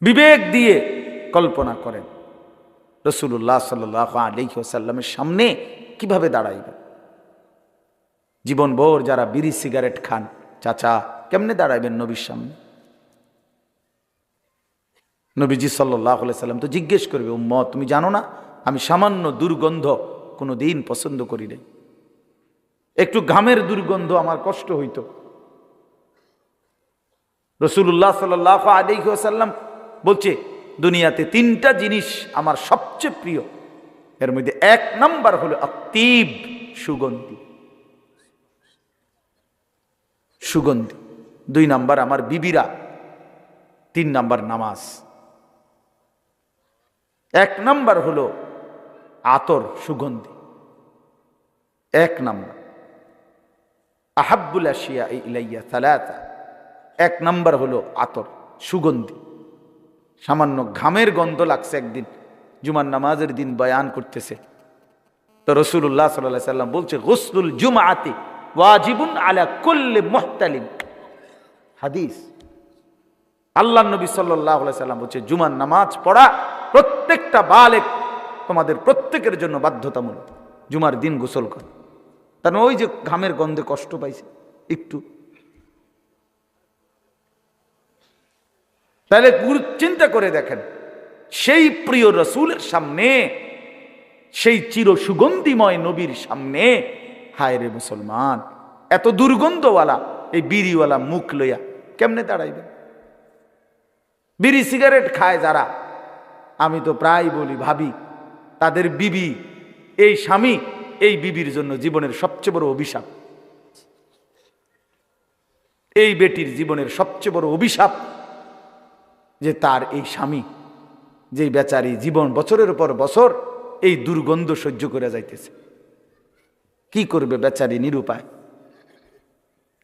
বিবেক দিয়ে কল্পনা করেন রাসূলুল্লাহ সাল্লাল্লাহু আলাইহি ওয়াসাল্লামের সামনে কিভাবে দাঁড়াইবেন। জীবনভর যারা বিড়ি সিগারেট খান, চাচা কেমনে দাঁড়াইবেন নবীর সামনে? নবীজি সাল্লাল্লাহু আলাইহি সাল্লাম তো জিজ্ঞেস করবে, উম্মত তুমি জানো না আমি সামান্য দুর্গন্ধ কোনো দিন পছন্দ করি নাই, একটু ঘামের দুর্গন্ধ আমার কষ্ট হইতো। রাসূলুল্লাহ সাল্লাল্লাহু আলাইহি ওয়াসাল্লাম বলছে দুনিয়াতে তিনটা জিনিস আমার সবচেয়ে প্রিয়, এর মধ্যে এক নাম্বার হলো আত্তিব, সুগন্ধি, সুগন্ধি। দুই নাম্বার আমার বিবিরা, তিন নাম্বার নামাজ। এক নাম্বার হলো আতর, সুগন্ধি, এক নাম্বার। আহাব্বুল আশিয়া ইলাইয়া সালাসা, এক নাম্বার হলো আতর, সুগন্ধি। সামান্য ঘামের গন্ধ লাগছে, একদিন জুমার নামাজের দিন বয়ান করতেছে তো রাসূলুল্লাহ সাল্লাল্লাহু আলাইহি সাল্লাম বলছে গুসলুল জুমআতি ওয়াজিবুন আলা কুল্লি মুহতালিম। হাদিস, আল্লাহর নবী সাল্লাল্লাহু আলাইহি সাল্লাম বলছে জুমার নামাজ পড়া প্রত্যেকটা বালেগ, তোমাদের প্রত্যেকের জন্য বাধ্যতামূলক। জুমার দিন গোসল কর। কারণ ওই যে ঘামের গন্ধে কষ্ট পাইছে একটু, তাহলে চিন্তা করে দেখেন সেই প্রিয় রাসূলের সামনে, সেই চির সুগন্ধিময় নবীর সামনে, হায় রে মুসলমান, এত দুর্গন্ধওয়ালা এই বিড়িওয়ালা মুখ লইয়া কেমনে দাঁড়াইবে? বিড়ি সিগারেট খায় যারা, আমি তো প্রায় বলি ভাবি তাদের বিবি, এই স্বামী এই বিবির জন্য জীবনের সবচেয়ে বড় অভিশাপ। এই বেটির জীবনের সবচেয়ে বড় অভিশাপ যে তার এই স্বামী, যেই বেচারি জীবন বছরের পর বছর এই দুর্গন্ধ সহ্য করে যাইতেছে। কি করবে বেচারি নিরুপায়,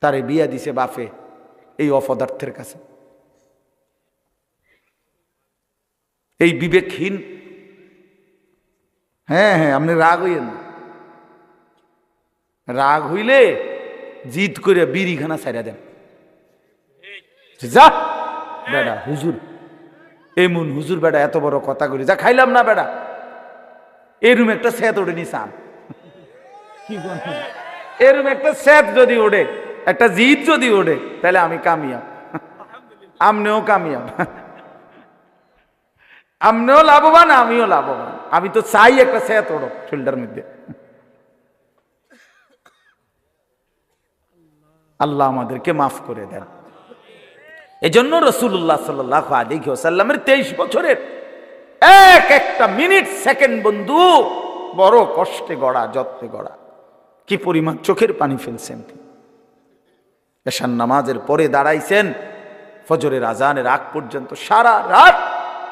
তারে বিয়া দিছে বাপে এই অপদার্থের কাছে। এই বিবেকহীন, হ্যাঁ হ্যাঁ আপনি রাগ হইয়েন না, রাগ হইলে জিদ করে বিড়িখানা ছাইড়া দেন। যা বেড়া হুজুর, এমন হুজুর বেড়া এত বড় কথা করি, যা খাইলাম না বেড়া, এরম একটা স্যাত ওঠে নি চান, এরম একটা স্যাত যদি ওঠে, একটা জিদ যদি ওঠে, তাহলে আমি কামিয়াব, আমনেও কামিয়াব, আমনেও লাভবান, আমিও লাভবান। আমি তো চাই একটা স্যাত ওঠো শরীরটার মধ্যে। আল্লাহ আমাদেরকে মাফ করে দেন। এজন্য রাসূলুল্লাহ সাল্লাল্লাহু আলাইহি ওয়াসাল্লামের 23 বছরের এক একটা মিনিট সেকেন্ড বন্ধু বড় কষ্টে গড়া, যত্নে গড়া। কি পরিমাণ চোখের পানি ফেলছেন। এশার নামাজের পরে দাঁড়াইছেন ফজরের আজানের আগ পর্যন্ত, সারা রাত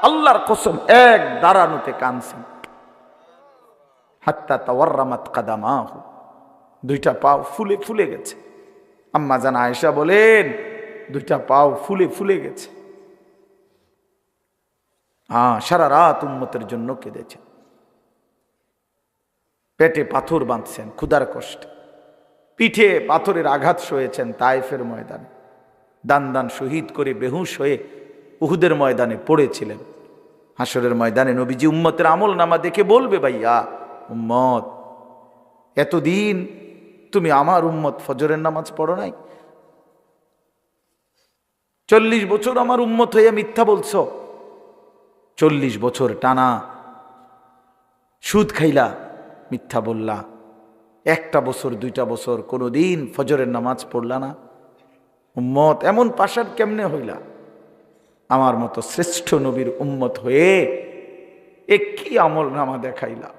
আল্লাহর কসম এক দাঁড়ানোতে কাঁদছেন। হাত্তা তাওয়াররামাত কাদামাহু, দুইটা পাও ফুলে ফুলে গেছে। আম্মা জান আয়েশা বলেন দুইটা পাও ফুলে ফুলে গেছে। সারা রাত উম্মতের জন্য কেঁদেছেন, পেটে পাথর বাঁধছেন ক্ষুধার কষ্টে, পিঠে পাথরের আঘাত সয়েছেন তায়েফের ময়দানে, দান দান শহীদ করে বেহুশ হয়ে উহুদের ময়দানে পড়েছিলেন। হাসরের ময়দানে নবীজি উম্মতের আমল নামা দেখে বলবে, ভাইয়া উম্মত এতদিন তুমি আমার উম্মত ফজরের নামাজ পড়ো নাই, 40 বছর আমার উম্মত হইয়া মিথ্যা বলছো, 40 বছর টানা সুদ খাইলা, মিথ্যা বললা, একটা বছর দুইটা বছর কোনোদিন ফজরের নামাজ পড়লা না। উম্মত এমন পাশার কেমনে হইলা? আমার মতো শ্রেষ্ঠ নবীর উম্মত হয়ে এ কি আমল নামা দেখাইলা?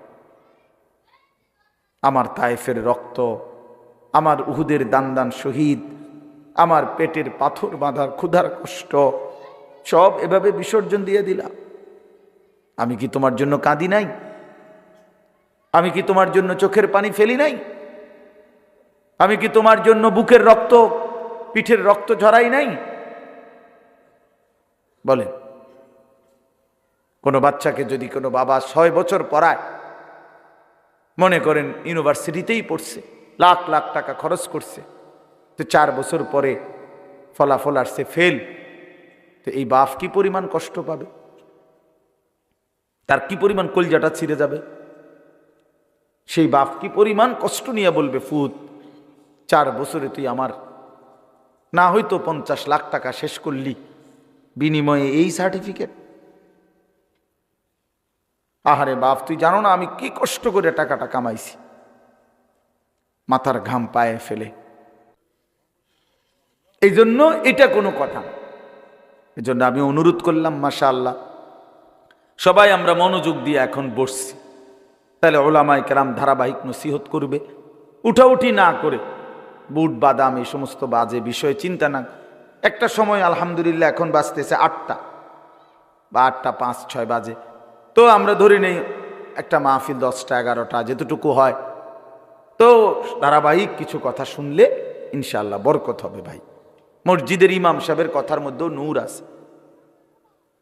আমার তায়েফের রক্ত, আমার উহুদের দান দান শহীদ, আমার পেটের পাথর বাঁধার ক্ষুধার কষ্ট সব এভাবে বিসর্জন দিয়ে দিলা। আমি কি তোমার জন্য কাঁদি নাই? আমি কি তোমার জন্য চোখের পানি ফেলি নাই? আমি কি তোমার জন্য বুকের রক্ত, পিঠের রক্ত ঝরাই নাই? বলেন, কোনো বাচ্চাকে যদি কোনো বাবা 6 বছর পড়ায়, মনে করেন ইউনিভার্সিটিতেই পড়ছে, লাখ লাখ টাকা খরচ করছে, তো 4 বছর পরে ফলাফল আসছে ফেল, তো এই বাপ কি পরিমাণ কষ্ট পাবে, তার কি পরিমাণ কলজাটা ছিঁড়ে যাবে। সেই বাপ কি পরিমাণ কষ্ট নিয়ে বলবে, ফুত 4 বছরে তুই আমার না হয়তো 50 লাখ টাকা শেষ করলি, বিনিময়ে এই সার্টিফিকেট। আহারে বাপ, তুই জানো না আমি কি কষ্ট করে টাকাটা কামাইছি, মাথার ঘাম পায়ে ফেলে। এই জন্য এটা কোনো কথা। এই জন্য আমি অনুরোধ করলাম, মাশাআল্লাহ সবাই আমরা মনোযোগ দিয়ে এখন বসছি, তাহলে ওলামায়ে কেরাম ধারাবাহিক নসিহত করবে, উঠাউঠি না করে বুট বাদাম এই সমস্ত বাজে বিষয়ে চিন্তা না। একটা সময় আলহামদুলিল্লাহ এখন বাজতেছে 8টা বা 8টা 5-6 বাজে, তো আমরা ধরে নেই একটা মাহফিল 10টা 11টা যেতটুকু হয়, তো ধারাবাহিক কিছু কথা শুনলে ইনশাআল্লাহ বরকত হবে। ভাই, মসজিদের ইমাম সাহেবের কথার মধ্যেও নূর আছে,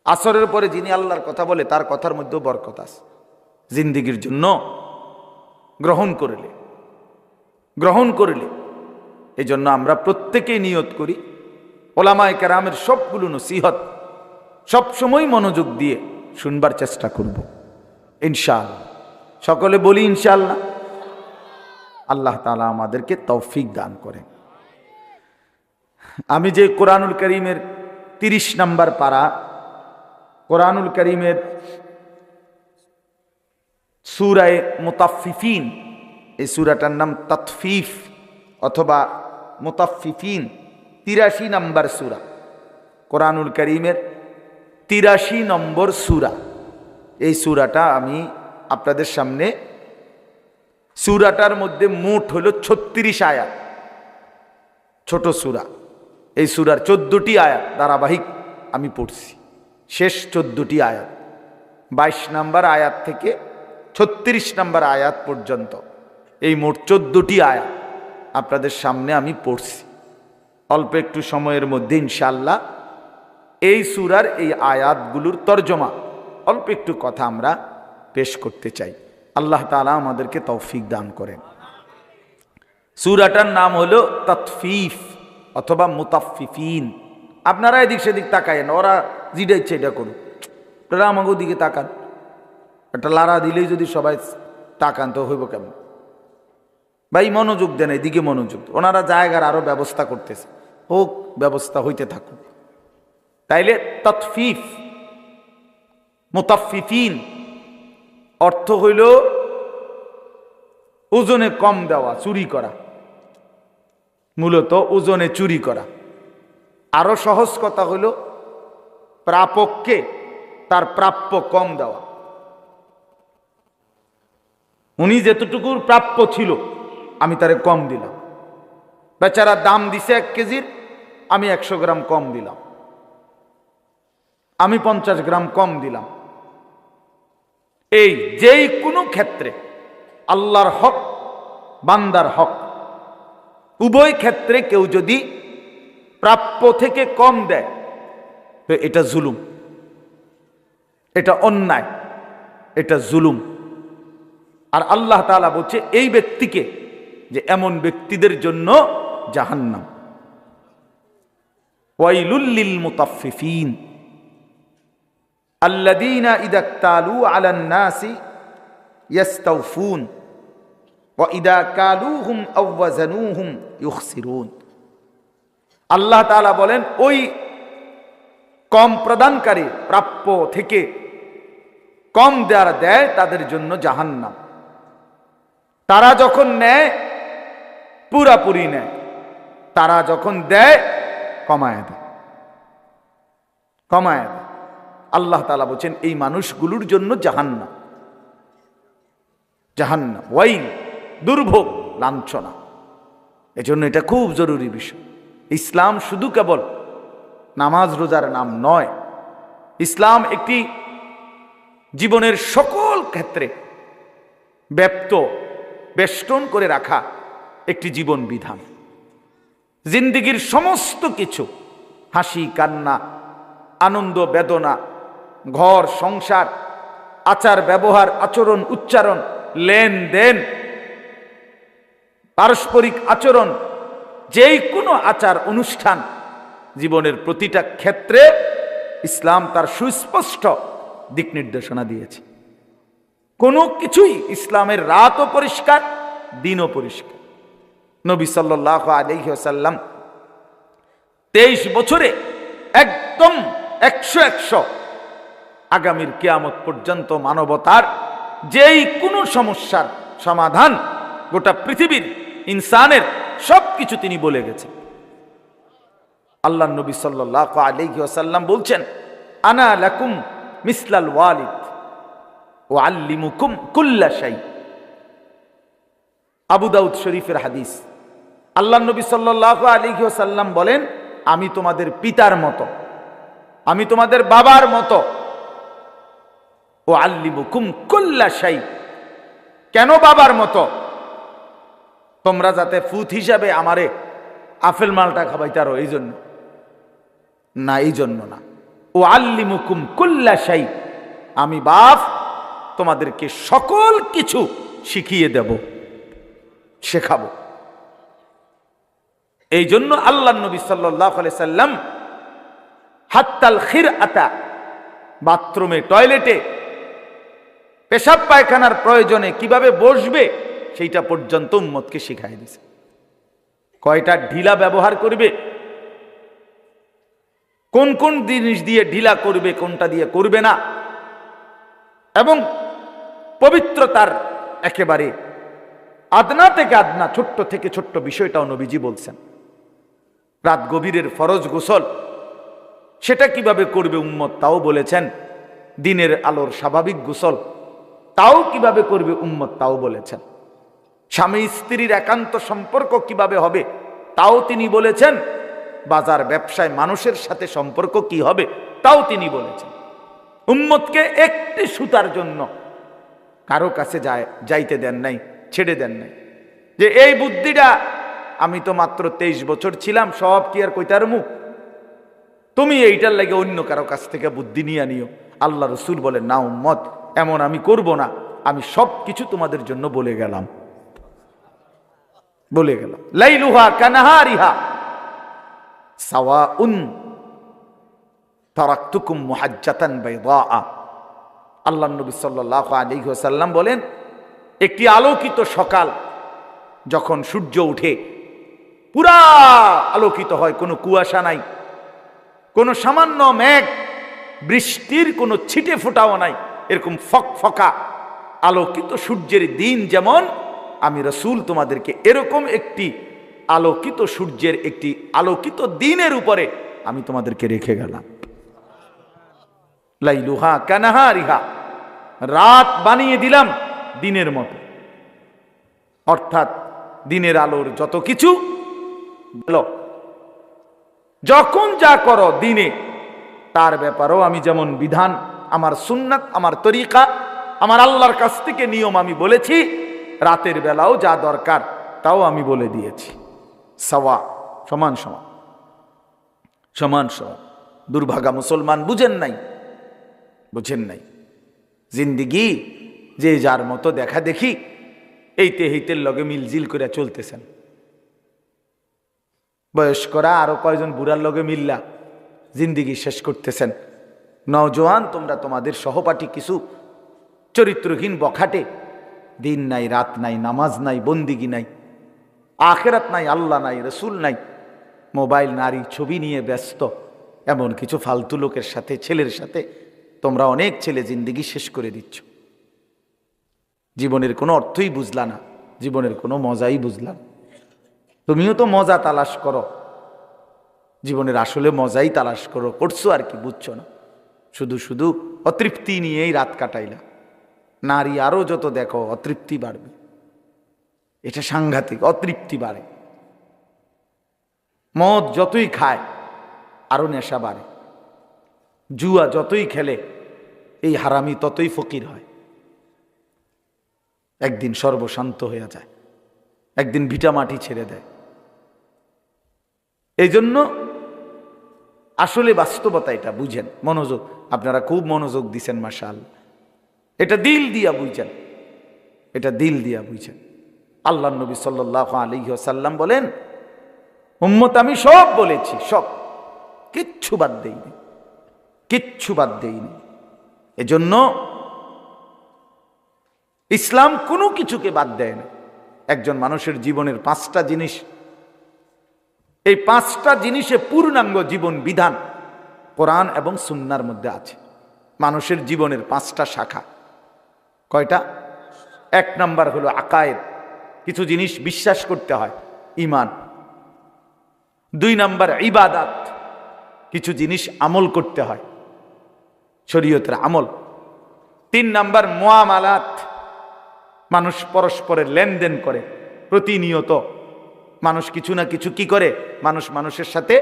আসরের পরে যিনি আল্লাহর কথা বলে তার কথার মধ্যেও বরকত আছে। জিন্দেগির জন্য গ্রহণ করলে এই জন্য আমরা প্রত্যেকেই নিয়ত করি ওলামায়ে কেরামের সবগুলো নসিহত সবসময় মনোযোগ দিয়ে শুনবার চেষ্টা করব ইনশাআল্লাহ। সকলে বলি ইনশাআল্লাহ। আল্লাহ তাআলা আমাদেরকে তৌফিক দান করেন। আমি যে কোরআনুল কারীমের 30 নম্বর পারা, কোরআনুল কারীমের সূরা মুতাফফিফিন, এই সূরাটার নাম তাতফিফ অথবা মুতাফফিফিন, 83 নম্বর সূরা, কোরআনুল কারীমের 83 নম্বর সূরা। এই সূরাটা আমি আপনাদের সামনে, সূরাটার মধ্যে মোট হলো 36 আয়াত, ছোট সূরা। এই সূরার 14টি আয়াত ধারাবাহিক আমি পড়ছি, শেষ 14টি আয়াত 22 নম্বর আয়াত থেকে 36 নম্বর আয়াত পর্যন্ত, এই মোট 14টি আয়াত আপনাদের সামনে আমি পড়ছি। অল্প একটু সময়ের মধ্যে ইনশাআল্লাহ এই সূরার এই আয়াতগুলোর তরজমা অল্প একটু কথা আমরা পেশ করতে চাই। আল্লাহ তাআলা আমাদেরকে তৌফিক দান করেন। সূরাটার নাম হলো তাতফিফ অথবা মুতাফফিফিন। আপনারা এদিক সেদিক তাকায়েন, ওরা যেটা ইচ্ছে এটা করুন, আপনারা আমাকে দিকে তাকান। একটা লারা দিলেই যদি সবাই তাকান তো হইব কেমন? ভাই মনোযোগ দেন, এদিকে মনোযোগ। ওনারা জায়গার আরো ব্যবস্থা করতেছে, হোক, ব্যবস্থা হইতে থাকুক। তাইলে তাতফিফ মুতাফফিফিন অর্থ হইল ওজনে কম দেওয়া, চুরি করা, মূলত ওজনে চুরি করা। আরো সহজ কথা হইল প্রাপককে তার প্রাপ্য কম দেওয়া। উনি যেতটুকুর প্রাপ্য ছিল আমি তারে কম দিলাম, বেচারা দাম দিছে 1 কেজির, আমি 100 গ্রাম কম দিলাম, আমি 50 গ্রাম কম দিলাম। এই যেই কোনো ক্ষেত্রে আল্লাহর হক বান্দার হক উভয় ক্ষেত্রে কেউ যদি প্রাপ্য থেকে কম দেয় তো এটা জুলুম, এটা অন্যায়, এটা জুলুম। আর আল্লাহ তাআলা বলছে এই ব্যক্তিকে, যে এমন ব্যক্তিদের জন্য জাহান্নাম। ওয়াইলুল লিল মুতাফফিফিন আল্লাযীনা ইযা ইক্তালু আলান নাসি ইস্তাওফুন ওয়া ইযা কালুহুম আও ওয়াজানুহুম ইখসিরুন। আল্লাহ তাআলা বলেন ওই কম প্রদানকারী, প্রাপ্য থেকে কম দেয় তাদের জন্য জাহান্নাম। তারা যখন নেয় পুরাপুরি নেয়, তারা যখন দেয় কমায় দেয়। আল্লাহ তাআলা বলছেন এই মানুষগুলোর জন্য জাহান্নাম, ওয়াইল, দুর্ভোগ, লাঞ্ছনা। এজন্য এটা খুব জরুরি বিষয়। ইসলাম শুধু কেবল নামাজ রোজার নাম নয়, ইসলাম একটি জীবনের সকল ক্ষেত্রে বেষ্টন করে রাখা একটি জীবন বিধান। জিন্দেগির সমস্ত কিছু, হাসি কান্না, আনন্দ বেদনা, ঘর সংসার, আচার ব্যবহার, আচরণ উচ্চারণ, লেনদেন, পারস্পরিক আচরণ, যেই কোনো আচার অনুষ্ঠান, জীবনের প্রতিটা ক্ষেত্রে ইসলাম তার সুস্পষ্ট দিক নির্দেশনা দিয়েছে। কোনো কিছুই ইসলামের রাতও পরিষ্কার, দিনও পরিষ্কার। নবী সাল্লাল্লাহু আলাইহি ওয়াসাল্লাম 23 বছরে একদম 100 আগামীর কিয়ামত পর্যন্ত মানবতার যেই কোনো সমস্যার সমাধান গোটা পৃথিবীর ইনসানের সবকিছু তিনি বলে গেছেন। আল্লাহ নবী সাল্লাল্লাহু আলাইহি ওয়াসাল্লাম বলছেন, আনা লাকুম মিসলাল ওয়ালিদ ওয়া আল্লিমুকুম কুল্লা শাই। আবু দাউদ শরীফের হাদিস। আল্লাহ নবী সাল্লাল্লাহু আলাইহি ওয়াসাল্লাম বলেন, আমি তোমাদের পিতার মতো, আমি তোমাদের বাবার মতো। ওয়া আল্লিমুকুম কুল্লা শাই। কেন বাবার মতো? তোমরা যাতে ফুত হিসাবে আমারে আপেল মালটা খাবাইতারো, এই জন্য না, এই জন্য না। ও আল্লিমুকুম কুল্লা শাই, আমি বাপ তোমাদেরকে সকল কিছু শিখিয়ে দেব, শেখাবো। এই জন্য আল্লাহ নবী সাল্লাল্লাহু আলাইহি সাল্লাম হাত্তাল খিরআতা, বাথরুমে টয়লেটে পেশাব পায়খানার প্রয়োজনে কিভাবে বসবে সেইটা পর্যন্ত উম্মতকে শিখাই দিয়েছে। কয়টা ঢিলা ব্যবহার করবে, কোন কোন জিনিস দিয়ে ঢিলা করবে, কোনটা দিয়ে করবে না, এবং পবিত্রতার একেবারে আদনা থেকে আদনা, ছোট্ট থেকে ছোট্ট বিষয়টাও নবীজি বলছেন। রাত গভীরের ফরজ গোসল সেটা কিভাবে করবে উম্মত তাও বলেছেন। দিনের আলোর স্বাভাবিক গোসল তাও কিভাবে করবে উম্মত তাও বলেছেন। স্বামী স্ত্রীর একান্ত সম্পর্ক কিভাবে হবে তাও তিনি বলেছেন। বাজার ব্যবসায় মানুষের সাথে সম্পর্ক কি হবে তাও তিনি বলেছেন। উম্মতকে একটি সুতার জন্য কারো কাছে যাইতে দেন নাই, ছেড়ে দেন নাই, যে এই বুদ্ধিটা আমি তো মাত্র 23 বছর ছিলাম, সব কি আর কইতারমু, তুমি এইটার লাগে অন্য কারো কাছ থেকে বুদ্ধি নিয়ে নিও। আল্লাহ রসুল বলেন, না উম্মত, এমন আমি করব না, আমি সব কিছু তোমাদের জন্য বলে গেলাম, বলে গেলাম। লাইলুহা কানাহারিহা সাওয়াউন তারাকতুকুম মুহাজ্জাতান বাইদা। আল্লাহ নবী সাল্লাল্লাহু আলাইহি ওয়াসাল্লাম বলেন, একটি আলোকিত সকাল যখন সূর্য উঠে পুরা আলোকিত হয়, কোনো কুয়াশা নাই, কোনো সামান্য মেঘ, বৃষ্টির কোনো ছিটে ফোঁটাও নাই, এরকম ফকফকা আলোকিত সূর্যের দিন যেমন, আমি রাসূল তোমাদেরকে এরকম একটি আলোকিত সূর্যের একটি আলোকিত দিনের উপরে আমি তোমাদেরকে রেখে গেলাম। লাইলুহা কানাহারিহা, রাত বানিয়ে দিলাম দিনের মতো। অর্থাৎ দিনের আলোর যত কিছু যখন যা করো দিনে, তার ব্যাপারেও আমি যেমন বিধান, আমার সুন্নাত, আমার তরিকা, আমার আল্লাহর কাছ থেকে নিয়ম আমি বলেছি, রাতের বেলাও যা দরকার তাও আমি বলে দিয়েছি। সাওয়া, সমান সমান, সমান সমান। দুর্ভাগা মুসলমান বুঝেন নাই, বুঝেন নাই। জিন্দিগি যে যার মতো দেখা দেখি এইতে হেইতের লগে মিলজিল করে চলতেছেন। বয়স্করা আরো কয়জন বুড়ার লগে মিল্লা জিন্দিগি শেষ করতেছেন। নওজোয়ান তোমরা তোমাদের সহপাঠী কিছু চরিত্রহীন বখাটে, দিন নাই রাত নাই, নামাজ নাই, বন্দিগি নাই, আখেরাত নাই, আল্লাহ নাই, রসুল নাই, মোবাইল, নারী, ছবি নিয়ে ব্যস্ত, এমন কিছু ফালতু লোকের সাথে, ছেলের সাথে তোমরা অনেক ছেলে জিন্দিগি শেষ করে দিচ্ছ। জীবনের কোনো অর্থই বুঝলা না, জীবনের কোনো মজাই বুঝলা না। তুমিও তো মজা তালাশ করো, জীবনের আসলে মজাই তালাশ করো, করছো আর কি, বুঝছো না। শুধু শুধু অতৃপ্তি নিয়েই রাত কাটাইলা। নারী আরো যত দেখো অতৃপ্তি বাড়বে, এটা সাংঘাতিক, অতৃপ্তি বাড়ে। মদ যতই খায় আরো নেশা বাড়ে। জুয়া যতই খেলে এই হারামি ততই ফকির হয়। একদিন সর্বশান্ত হয়ে যায়, একদিন ভিটামাটি ছেড়ে দেয়। এই জন্য আসলে বাস্তবতা এটা বুঝেন, মনোযোগ, আপনারা খুব মনোযোগ দিছেন মাশাআল্লাহ। এটা দিল দিয়া বুঝছেন, এটা দিল দিয়া বুঝছেন। আল্লাহ নবী সাল্লাল্লাহু আলাইহি ওয়াসাল্লাম বলেন, উম্মত আমি সব বলেছি, সব, কিচ্ছু বাদ দেইনি। কিচ্ছু বাদ দেয়নি। এজন্য ইসলাম কোনো কিছুকে বাদ দেয় না। একজন মানুষের জীবনের 5টা জিনিস, এই 5টা জিনিসে পূর্ণাঙ্গ জীবন বিধান কোরআন এবং সুন্নাহর মধ্যে আছে। মানুষের জীবনের 5টা শাখা। কয়টা? 1 নাম্বার হলো আকায়েদ, কিছু জিনিস বিশ্বাস করতে হয়, ঈমান। 2 নাম্বার ইবাদাত, কিছু জিনিস আমল করতে হয়, শরীয়তের আমল। 3 নাম্বার মুআমালাত, মানুষ পরস্পরের লেনদেন করে প্রতিনিয়ত। মানুষ কিছু না কিছু কি করে? মানুষ মানুষের সাথে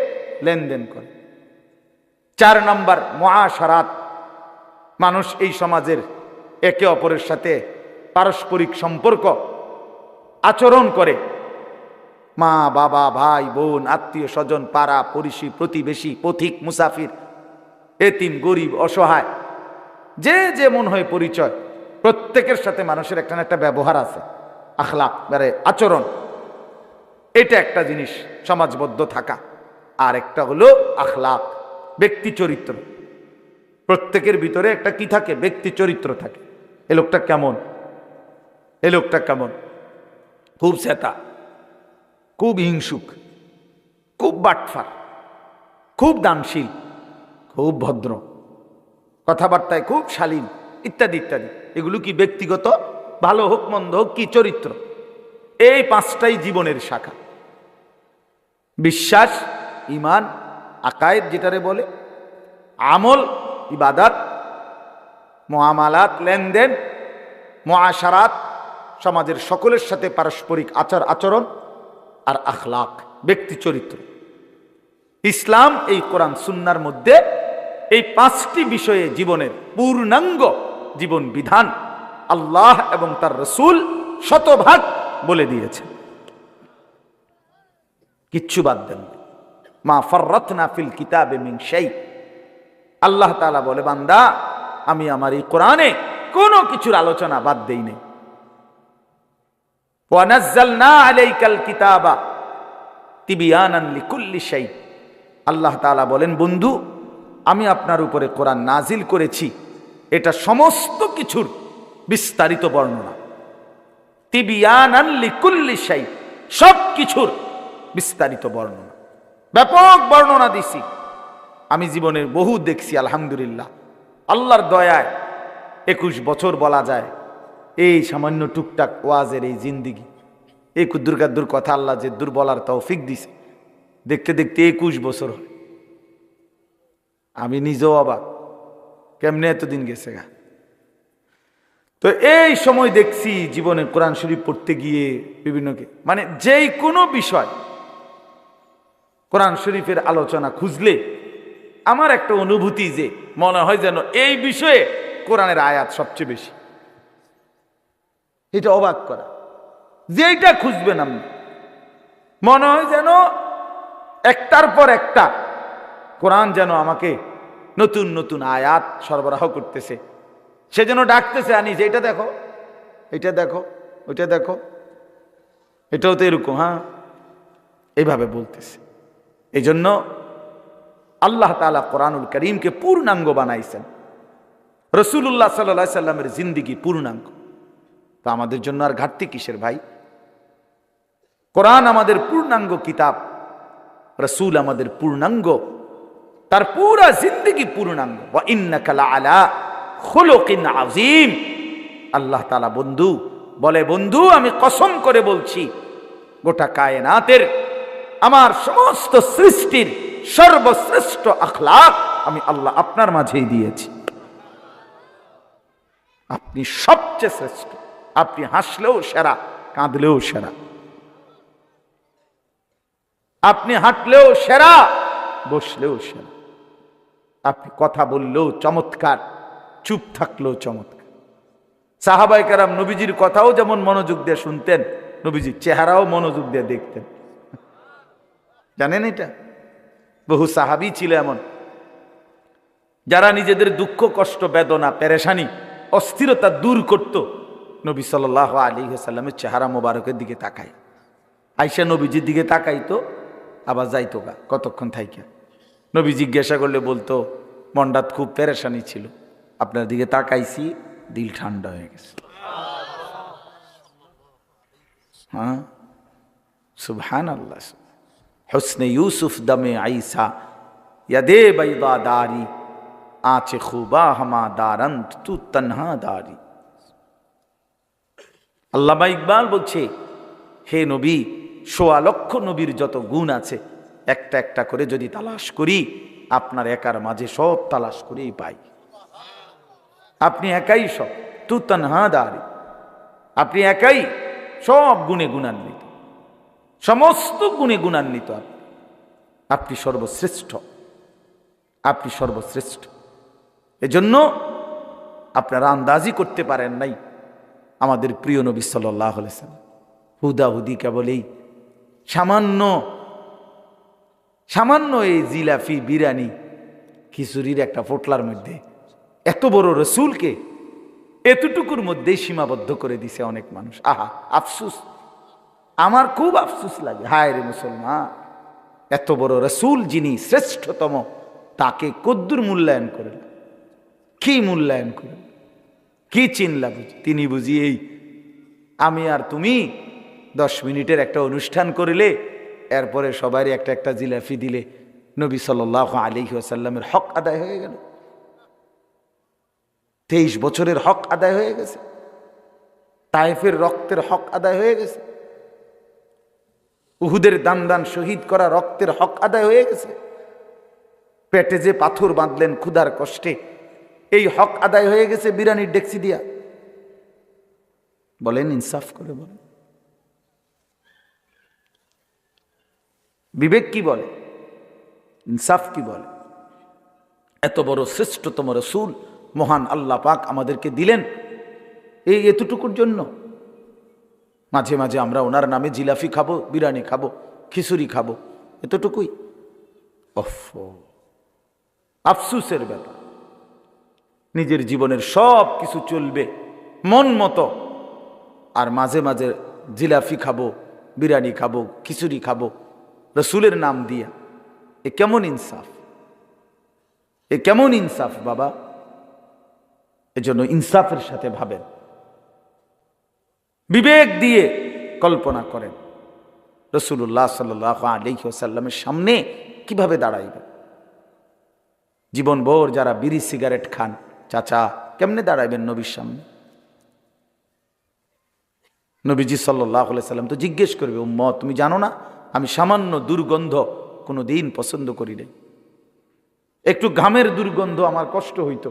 লেনদেন করে। 4 নাম্বার মুআশারাত, মানুষ এই সমাজের একে অপরের সাথে পারস্পরিক সম্পর্ক আচরণ করে। মা বাবা, ভাই বোন, আত্মীয় স্বজন, পাড়া পড়শি, প্রতিবেশী, পথিক মুসাফির, এতিম, গরিব, অসহায়, যে যেমন হয় পরিচয়, প্রত্যেকের সাথে মানুষের একটা না একটা ব্যবহার আছে, আখলাক মানে আচরণ। এটা একটা জিনিস, সমাজবদ্ধ থাকা। আর একটা হলো আখলাক, ব্যক্তি চরিত্র। প্রত্যেকের ভিতরে একটা কি থাকে? ব্যক্তি চরিত্র থাকে। এ লোকটা কেমন, এ লোকটা কেমন, খুব সেটা, খুব হিংসুক, খুব বাটফার, খুব দানশীল, খুব ভদ্র, কথাবার্তায় খুব শালীন, ইত্যাদি ইত্যাদি। এগুলো কি ব্যক্তিগত, ভালো হোক মন্দ হোক, কি চরিত্র। এই 5টাই জীবনের শাখা। বিশ্বাস, ঈমান, আকায়েদ যেটারে বলে, আমল, ইবাদত, মুআমালাত, লেনদেন, মুআশারাত, সমাজের সকলের সাথে পারস্পরিক আচরণ, আর আখলাক, ব্যক্তি চরিত্র। ইসলাম এই কোরআন সুন্নাহর মধ্যে এই 5টি বিষয়ে জীবনের পূর্ণাঙ্গ জীবন বিধান আল্লাহ এবং তার রাসূল শতভাগ বলে দিয়েছে, কিচ্ছু বাদ দেন। মা ফাররাতনা ফিল কিতাবে মিন শাই। আল্লাহ তাআলা বলে, বান্দা আমি আমার এই কোরআনে কোনো কিছুর আলোচনা বাদ দেই নাই। ওয়া নাযালনা আলাইকাল কিতাবা তিবয়ানান লিকুল্লি শাই। আল্লাহ তাআলা বলেন, বন্ধু আমি আপনার উপরে কোরআন নাজিল করেছি, এটা সমস্ত কিছুর বিস্তারিত বর্ণনা। তিবয়ানান লিকুল্লি শাই, সব কিছুর বিস্তারিত বর্ণনা, ব্যাপক বর্ণনা দিছি। আমি জীবনের বহু দেখছি, আলহামদুলিল্লাহ, আল্লাহর দয়ায় 21 বছর বলা যায় এই সামান্য টুকটাক ওয়াজের এই জিন্দিগি, এই কুদ্দুর কাদ্দুর কথা আল্লাহ যে দূর বলার তৌফিক দিছে, দেখতে দেখতে 21 বছর হয়। আমি নিজেও অবাক, কেমনে এতদিন গেছে গা। তো এই সময় দেখছি জীবনে কোরআন শরীফ পড়তে গিয়ে বিভিন্ন মানে যেই কোনো বিষয় কোরআন শরীফের আলোচনা খুঁজলে আমার একটা অনুভূতি যে মনে হয় যেন এই বিষয়ে কোরআনের আয়াত সবচেয়ে বেশি। এটা অবাক করা, যেইটা খুঁজবেন আপনি মনে হয় যেন একটার পর একটা কোরআন যেন আমাকে নতুন নতুন আয়াত সরবরাহ করতেছে। সে যেন ডাকতেছে, আনিস এটা দেখো, এটা দেখো, ওইটা দেখো, এটাও তো এরকম, হ্যাঁ, এইভাবে বলতেছে। এই জন্য আল্লাহ তাআলা কোরআনুল কারীমকে পূর্ণাঙ্গ বানাইছেন। রাসূলুল্লাহ সাল্লাল্লাহু আলাইহি সাল্লামের জিন্দেগি পূর্ণাঙ্গ। তো আমাদের জন্য আর ঘাটতি কিসের ভাই? কোরআন আমাদের পূর্ণাঙ্গ কিতাব, রাসূল আমাদের পূর্ণাঙ্গ, তার পুরা জিন্দেগি পূর্ণাঙ্গ। ওয়া ইন্নাকা লাআলা খুলুকিন আযীম। আল্লাহ তাআলা বন্ধু বলে, বন্ধু আমি কসম করে বলছি, গোটা কায়নাতের আমার সমস্ত সৃষ্টির সর্বশ্রেষ্ঠ আখলাক আমি আল্লাহ আপনার মাঝেই দিয়েছি। আপনি সবচেয়ে শ্রেষ্ঠ। আপনি হাসলেও সেরা, কাঁদলেও সেরা, আপনি হাঁটলেও সেরা, বসলেও সেরা, আপনি কথা বললেও চমৎকার, চুপ থাকলেও চমৎকার। সাহাবায়ে কেরাম নবীজির কথাও যেমন মনোযোগ দিয়ে শুনতেন, নবীজির চেহারাও মনোযোগ দিয়ে দেখতেন। জানেন এটা? বহু সাহাবী ছিল এমন, যারা নিজেদের দুঃখ, কষ্ট, বেদনা, পেরেশানি, অস্থিরতা দূর করত নবী সাল্লাল্লাহু আলাইহি ওয়াসাল্লামের চেহারা মোবারকের দিকে তাকায়। আয়েশা নবীজির দিকে তাকাইতো, আবার যাইতো গা কতক্ষণ থাইকা। নবী জিজ্ঞাসা করলে বলতো, মন্ডাত খুব পেরেশানি ছিল, আপনার দিকে তাকাইছি, দিল ঠান্ডা হয়ে গেছে। হ্যাঁ, সুবহানাল্লাহ। হুসনে ইউসুফ দমে আইসা ইয়াদে বাইদা দারি আঁচে খুবা হামা দারন্ত তু তনহা দারি। আল্লামা ইকবাল বলছে, হে নবী, ১৬ লক্ষ নবীর যত গুণ আছে একটা একটা করে যদি তালাশ করি, আপনার একার মাঝে সব তালাশ করেই পাই। আপনি একাই সব, তু তনহা দারি, আপনি একাই সব গুণে গুণান্বিত, সমস্ত গুণে গুণান্বিত। আপনি সর্বশ্রেষ্ঠ, আপনি সর্বশ্রেষ্ঠ। এজন্য আপনারা আন্দাজি করতে পারেন নাই আমাদের প্রিয় নবী সাল্লাল্লাহু আলাইহি ওয়াসাল্লাম হুদাহুদি কেবল এই সামান্য এই জিলাফি, বিরিয়ানি, খিচুড়ির একটা পোটলার মধ্যে এত বড় রসুলকে এতটুকুর মধ্যেই সীমাবদ্ধ করে দিছে অনেক মানুষ। আহা, আফসুস, আমার খুব আফসুস লাগে। হায় রে মুসলমান, এত বড় রসুল যিনি শ্রেষ্ঠতম, তাকে কদ্দুর মূল্যায়ন করলেন, কি মূল্যায়ন করলেন, কি চিনলা বুঝি? তিনি বুঝি এই আমি আর তুমি 10 মিনিটের একটা অনুষ্ঠান করিলে এরপরে সবারই একটা একটা জিলাফি দিলে নবী সাল্লাল্লাহু আলাইহি ওয়াসাল্লামের হক আদায় হয়ে গেল। 23 বছরের হক আদায় হয়ে গেছে, তায়েফের রক্তের হক আদায় হয়ে গেছে, উহুদের দান দান শহীদ করা রক্তের হক আদায় হয়ে গেছে, পেটে যে পাথর বাঁধলেন ক্ষুধার কষ্টে, এই হক আদায় হয়ে গেছে বিরিয়ানির ডেকসি দিয়া। বলেন, ইনসাফ করে বলেন, বিবেক কি বলে, ইনসাফ কি বলে? এত বড় শ্রেষ্ঠতম রসূল মহান আল্লাহ পাক আমাদেরকে দিলেন এই এতটুকুর জন্য। মাঝে মাঝে আমরা ওনার নামে জিলাফি খাবো, বিরিয়ানি খাবো, খিচুড়ি খাবো, এতটুকুই। আফসুসের ব্যাপার। নিজের জীবনের সব কিছু চলবে মন মতো, আর মাঝে মাঝে জিলাফি খাবো, বিরিয়ানি খাবো, খিচুড়ি খাবো রসুলের নাম দিয়া। এ কেমন ইনসাফ, এ কেমন ইনসাফ বাবা? এজন্য ইনসাফের সাথে ভাবেন, বিবেক দিয়ে কল্পনা করেন রাসূলুল্লাহ সাল্লাল্লাহু আলাইহি ওয়াসাল্লামের সামনে কিভাবে দাঁড়াইবেন। জীবনভর যারা বিড়ি সিগারেট খান, চাচা কেমনে দাঁড়াইবেন নবীর সামনে? নবীজি সাল্লাল্লাহু আলাইহি ওয়াসাল্লাম তো জিজ্ঞেস করবে, উম্মত তুমি জানো না আমি সামান্য দুর্গন্ধ কোনো দিন পছন্দ করি নাই, একটু ঘামের দুর্গন্ধ আমার কষ্ট হইতো।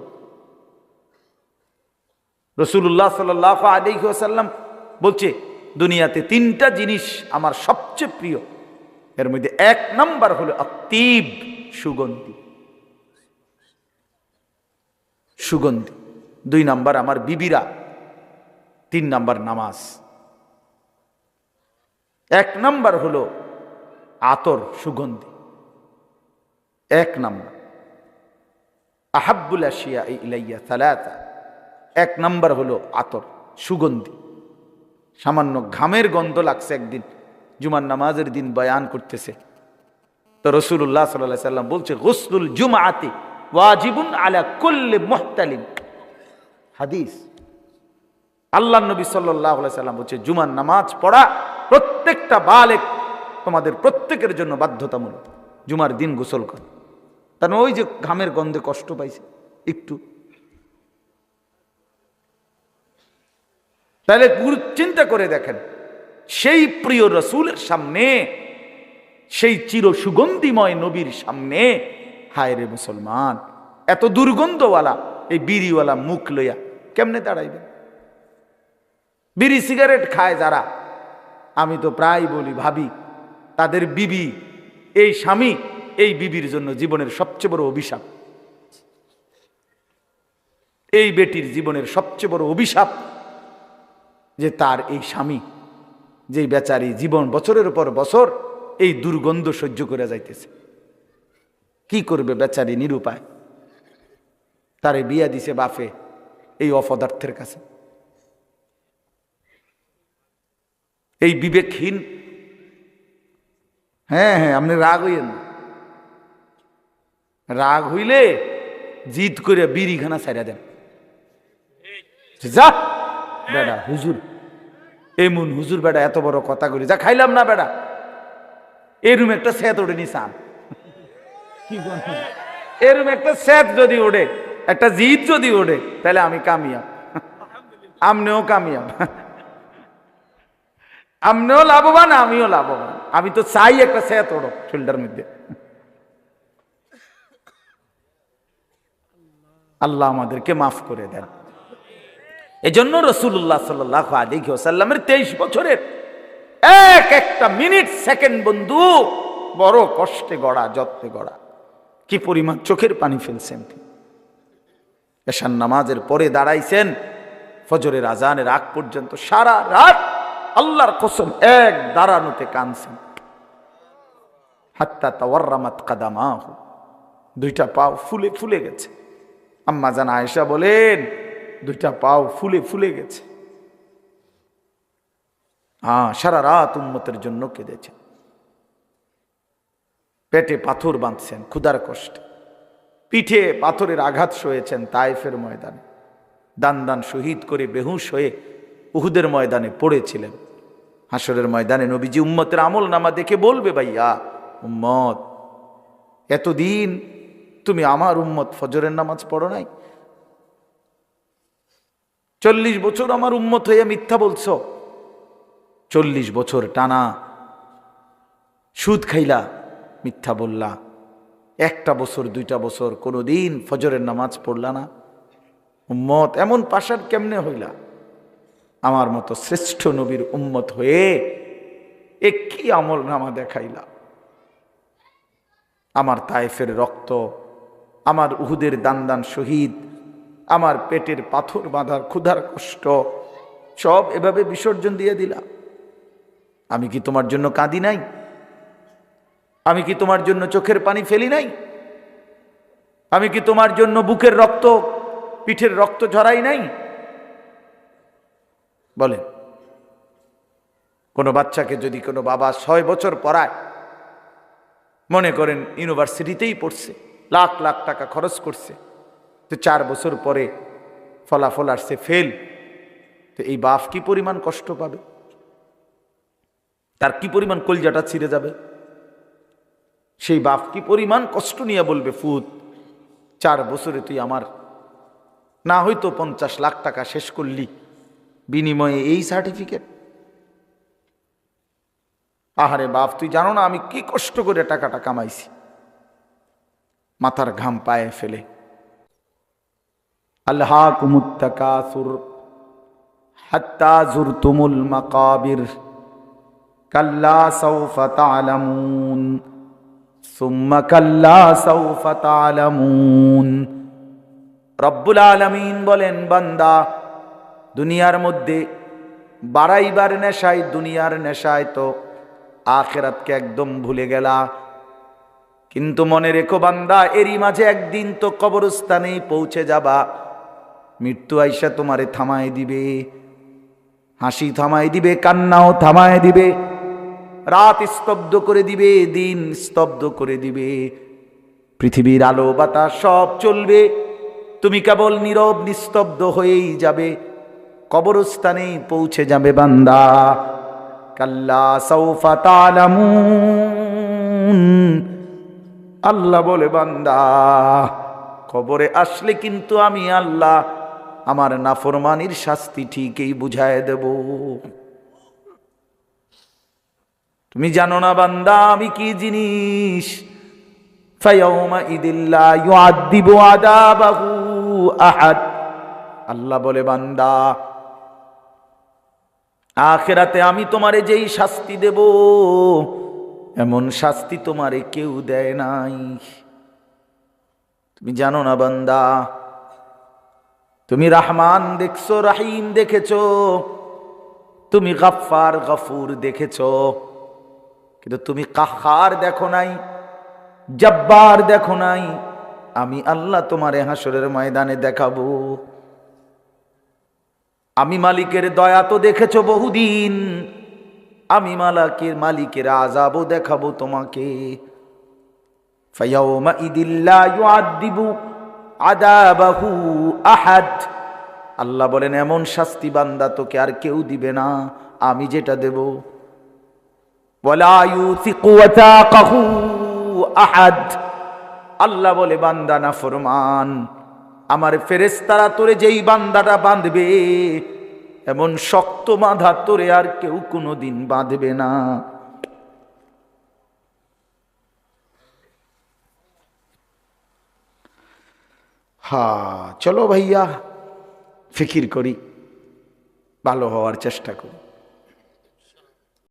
রাসূলুল্লাহ সাল্লাল্লাহু আলাইহি ওয়াসাল্লাম বলছে দুনিয়াতে 3টা জিনিস আমার সবচেয়ে প্রিয়, এর মধ্যে 1 নাম্বার হলো আত্তিব, সুগন্ধি, সুগন্ধি। 2 নাম্বার আমার বিবিরা, 3 নাম্বার নামাজ। 1 নাম্বার হলো আতর, সুগন্ধি, 1 নাম্বার। আহাব্বুল আশিয়া ইলাইয়া সালাসা, 1 নাম্বার হলো আতর, সুগন্ধি। সামান্য ঘামের গন্ধ লাগছে একদিন, জুমার নামাজের দিন বয়ান করতেছে, তো রাসূলুল্লাহ সাল্লাল্লাহু আলাইহি ওয়াসাল্লাম বলছে গুসলুল জুমআতি ওয়াজিবুন আলা কুল্লি মুহতালিম। হাদিস, আল্লাহর নবী সাল্লাল্লাহু আলাইহি ওয়াসাল্লাম বলছে জুমার নামাজ পড়া প্রত্যেকটা বালেগ, তোমাদের প্রত্যেকের জন্য বাধ্যতামূলক। জুমার দিন গোসল কর। কারণ ওই যে ঘামের গন্ধে কষ্ট পাইছে একটু, তাহলে চিন্তা করে দেখেন, সেই প্রিয় রসুলের সামনে, সেই চির সুগন্ধিময় নবীর সামনে, হায় রে মুসলমান, এত দুর্গন্ধওয়ালা এই বিড়িওয়ালা মুখ লইয়া কেমনে দাঁড়াইবে? বিড়ি সিগারেট খায় যারা, আমি তো প্রায় বলি ভাবি, তাদের বিবি, এই স্বামী এই বিবির জন্য জীবনের সবচেয়ে বড় অভিশাপ। এই বেটির জীবনের সবচেয়ে বড় অভিশাপ যে তার এই স্বামী, যেই বেচারি জীবন বছরের পর বছর এই দুর্গন্ধ সহ্য করে যাইতেছে, কি করবে বেচারি নিরুপায়, তারে বিয়া দিছে বাপে এই অপদার্থের কাছে। এই বিবেকহীন, হ্যাঁ হ্যাঁ, আপনি রাগ হইয়েন না, রাগ হইলে জিদ করে বিড়িখানা ছাইড়া দেন। যা বেড়া হুজুর, এমন হুজুর বেড়া এত বড় কথা করি, যা খাইলাম না বেড়া, এরম একটা সেত ওঠে নি চান, এরম একটা সেত যদি ওঠে, একটা জিদ যদি ওঠে, তাহলে আমি কামিয়াব, আমনেও কামিয়াব, আমনেও লাভবান, আমিও লাভবান। আমি তো চাই একটা সেত ওঠো শরীরটার মধ্যে। আল্লাহ আমাদেরকে মাফ করে দেন। এজন্য রাসূলুল্লাহ সাল্লাল্লাহু আলাইহি ওয়াসাল্লামের 23 বছরের এক একটা মিনিট সেকেন্ড বন্ধু বড় কষ্টে গড়া, যত্নে গড়া। কি পরিমাণ চোখের পানি ফেলছেন। এশার নামাজের পরে দাঁড়াইছেন ফজরের আজানের আগ পর্যন্ত, সারা রাত আল্লাহর কসম এক দাঁড়ানোতে কাঁদছেন। হাত্তা তাওয়াররামাত কাদামাহু, দুইটা পাও ফুলে ফুলে গেছে। আম্মা জান আয়েশা বলেন দুইটা পাও ফুলে ফুলে গেছে। সারা রাত উম্মতের জন্য কেঁদেছেন, পেটে পাথর বাঁধছেন ক্ষুধার কষ্টে, পিঠে পাথরের আঘাত সয়েছেন তায়েফের ময়দানে, দান দান শহীদ করে বেহুশ হয়ে উহুদের ময়দানে পড়েছিলেন। হাসরের ময়দানে নবীজি উম্মতের আমল নামা দেখে বলবে, ভাইয়া উম্মত, এতদিন তুমি আমার উম্মত ফজরের নামাজ পড়ো নাই, 40 বছর আমার উম্মত হয়ে মিথ্যা বলছো, 40 বছর টানা সুদ খাইলা, মিথ্যা বললা, একটা বছর 2টা বছর কোনোদিন ফজরের নামাজ পড়লা না। উম্মত এমন পাশার কেমনে হইলা? আমার মতো শ্রেষ্ঠ নবীর উম্মত হয়ে এ কি আমল নামা দেখাইলা? আমার তায়েফের রক্ত, আমার উহুদের দান দান শহীদ, আমার পেটের পাথর বাঁধার ক্ষুধার কষ্ট সব এভাবে বিসর্জন দিয়ে দিলা। আমি কি তোমার জন্য কাঁদি নাই? আমি কি তোমার জন্য চোখের পানি ফেলি নাই? আমি কি তোমার জন্য বুকের রক্ত, পিঠের রক্ত ঝরাই নাই? বলে কোনো বাচ্চাকে যদি কোনো বাবা 6 বছর পড়ায়, মনে করেন ইউনিভার্সিটিতেই পড়ছে, লাখ লাখ টাকা খরচ করছে, তো 4 বছর পরে ফলাফল আসছে ফেল, তো এই বাপ কি পরিমাণ কষ্ট পাবে? তার কি পরিমাণ কলজাটা ছিঁড়ে যাবে? সেই বাপ কি পরিমাণ কষ্ট নিয়ে বলবে, ফুত 4 বছরে তুই আমার না হয়তো 50 লাখ টাকা শেষ করলি, বিনিময়ে এই সার্টিফিকেট। আহারে বাপ, তুই জানো না আমি কি কষ্ট করে টাকাটা কামাইছি। মাথার ঘাম পায়ে ফেলে আলহাকুমুত তাকাসুর হাত্তা যুরতুমুল মাকাবির কাল্লা সাউফা তা'লামুন সুম্মা কাল্লা সাউফা তা'লামুন। রব্বুল আলামিন বলেন, বান্দা দুনিয়ার মধ্যে বাড়াইবার নেশায়, দুনিয়ার নেশায় তো আখিরাতকে একদম ভুলে গেলা। কিন্তু মনে রেখো বান্দা, এরই মাঝে একদিন তো কবরস্থানেই পৌঁছে যাবা। মৃত্যু আইসা তোমারে থামায় দিবে, হাসি থামায় দিবে, কান্নাও থামায় দিবে, রাত স্তব্ধ করে দিবে, দিন স্তব্ধ করে দিবে, পৃথিবীর আলো বাতাস সব চলবে, তুমি কেবল নীরব নিস্তব্ধ হয়েই যাবে, কবরস্থানেই পৌঁছে যাবে বান্দা। কাল্লা সাউফা তা'লামুন, আল্লাহ বলে বান্দা কবরে আসলে কিন্তু আমি আল্লাহ আমার নাফরমানির শাস্তি ঠিকই বুঝায় দেব। তুমি জানো না বান্দা আমি কি জিনিস? ফায়াউমা ইদিল্লা ইউআযিবু আযাবাহু আহাদ। আল্লাহ বলে বান্দা আখিরাতে আমি তোমারে যেই শাস্তি দেব, এমন শাস্তি তোমারে কেউ দেয় নাই। তুমি জানো না বান্দা, তুমি রহমান দেখছো, রহিম দেখেছো, তুমি গফফার গফুর দেখেছো, কিন্তু তুমি কাহ্হার দেখো নাই, জব্বার দেখো নাই। আমি আল্লাহ তোমারে হাসরের ময়দানে দেখাবো। আমি মালিকের দয়া তো দেখেছো বহুদিন, আমি মালিকের আযাবও দেখাবো তোমাকে। ফায়াউমা ইদিল্লা ইউআযিবু আযাবাহু আহাদ। আল্লাহ বলেন এমন শাস্তি বান্দা তোকে আর কেউ দিবে না, আমি যেটা দেব। ওয়ালা ইউসিকু ওয়াসাকাহু আহাদ। আল্লাহ বলে বান্দা নাফরমান, আমার ফেরেশতারা তোরে যেই বান্দাটা বাঁধবে এমন শক্ত বাঁধা তোরে আর কেউ কোনোদিন বাঁধবে না। চলো ভাইয়া ফিকির করি, ভালো হওয়ার চেষ্টা করি।